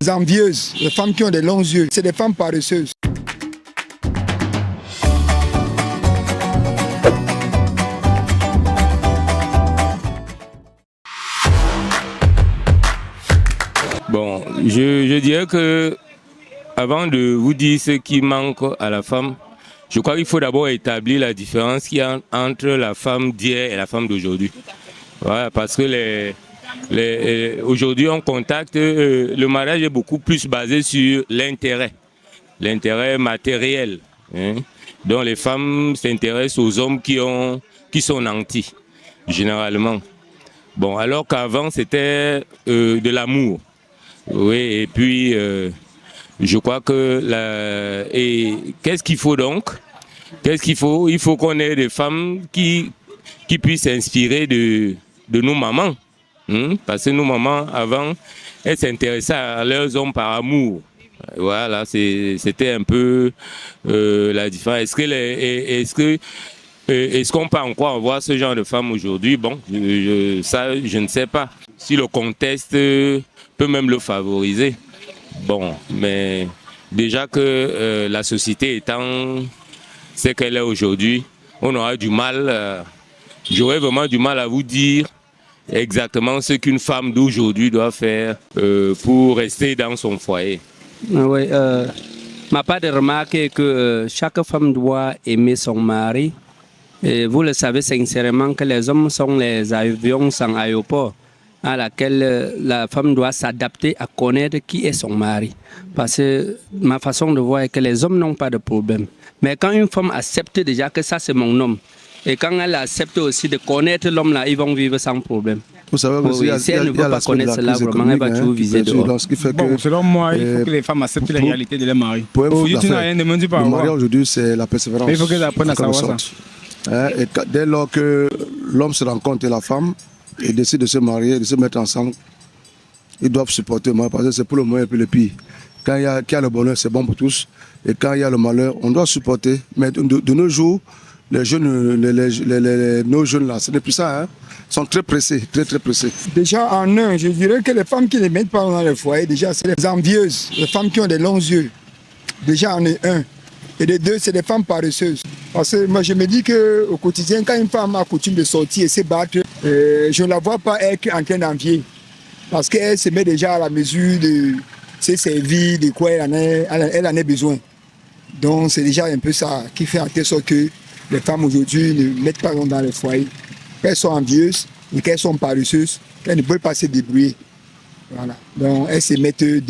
Les envieuses, les femmes qui ont des longs yeux, c'est des femmes paresseuses. Bon, je dirais que avant de vous dire ce qui manque à la femme, je crois qu'il faut d'abord établir la différence qu'il y a entre la femme d'hier et la femme d'aujourd'hui. Voilà, parce que aujourd'hui on contacte, le mariage est beaucoup plus basé sur l'intérêt matériel. Hein. Donc les femmes s'intéressent aux hommes qui sont nantis, généralement. Bon, alors qu'avant c'était de l'amour. Oui, et puis je crois que et qu'est-ce qu'il faut donc? Qu'est-ce qu'il faut? Il faut qu'on ait des femmes qui puissent s'inspirer de nos mamans. Parce que nos mamans, avant, elles s'intéressaient à leurs hommes par amour. Voilà, c'était un peu la différence. Est-ce qu'on peut encore voir ce genre de femmes aujourd'hui? Bon, ça, je ne sais pas. Si le contexte peut même le favoriser. Bon, mais déjà que la société étant ce qu'elle est aujourd'hui, on aura du mal, j'aurais vraiment du mal à vous dire exactement ce qu'une femme d'aujourd'hui doit faire pour rester dans son foyer. Oui, ma part de remarque est que chaque femme doit aimer son mari. Et vous le savez sincèrement que les hommes sont les avions sans aéroport, à laquelle la femme doit s'adapter à connaître qui est son mari. Parce que ma façon de voir est que les hommes n'ont pas de problème. Mais quand une femme accepte déjà que ça c'est mon homme, et quand elle accepte aussi de connaître l'homme là, ils vont vivre sans problème. Vous savez aussi, si elle ne veut pas connaître cela, vraiment elle va toujours viser dehors. Bon, selon moi, il faut que les femmes acceptent la réalité de leur mari. Aujourd'hui, tu n'as rien demandé par le mariage aujourd'hui, c'est la persévérance. Mais il faut qu'elles apprennent à savoir ça. Et dès lors que l'homme se rencontre et la femme et décide de se marier, de se mettre ensemble, ils doivent supporter le malheur parce que c'est pour le moyen et puis le pire. Quand il y a le bonheur, c'est bon pour tous. Et quand il y a le malheur, on doit supporter. Mais de nos jours, les jeunes, nos jeunes là, ce n'est plus ça, hein, sont très pressés, très pressés. Déjà en un, je dirais que les femmes qui ne mettent pas dans le foyer, déjà c'est les envieuses, les femmes qui ont des longs yeux. Déjà en est un. Et de deux, c'est des femmes paresseuses. Parce que moi je me dis qu'au quotidien, quand une femme a coutume de sortir et se battre, je ne la vois pas être en train d'envier. Parce qu'elle se met déjà à la mesure de ses servir, de quoi elle en a besoin. Donc c'est déjà un peu ça qui fait en telle sorte que les femmes aujourd'hui ne mettent pas dans le foyer. Qu'elles sont envieuses et qu'elles sont paresseuses, qu'elles ne peuvent pas se débrouiller. Voilà. Donc elles se mettent dehors.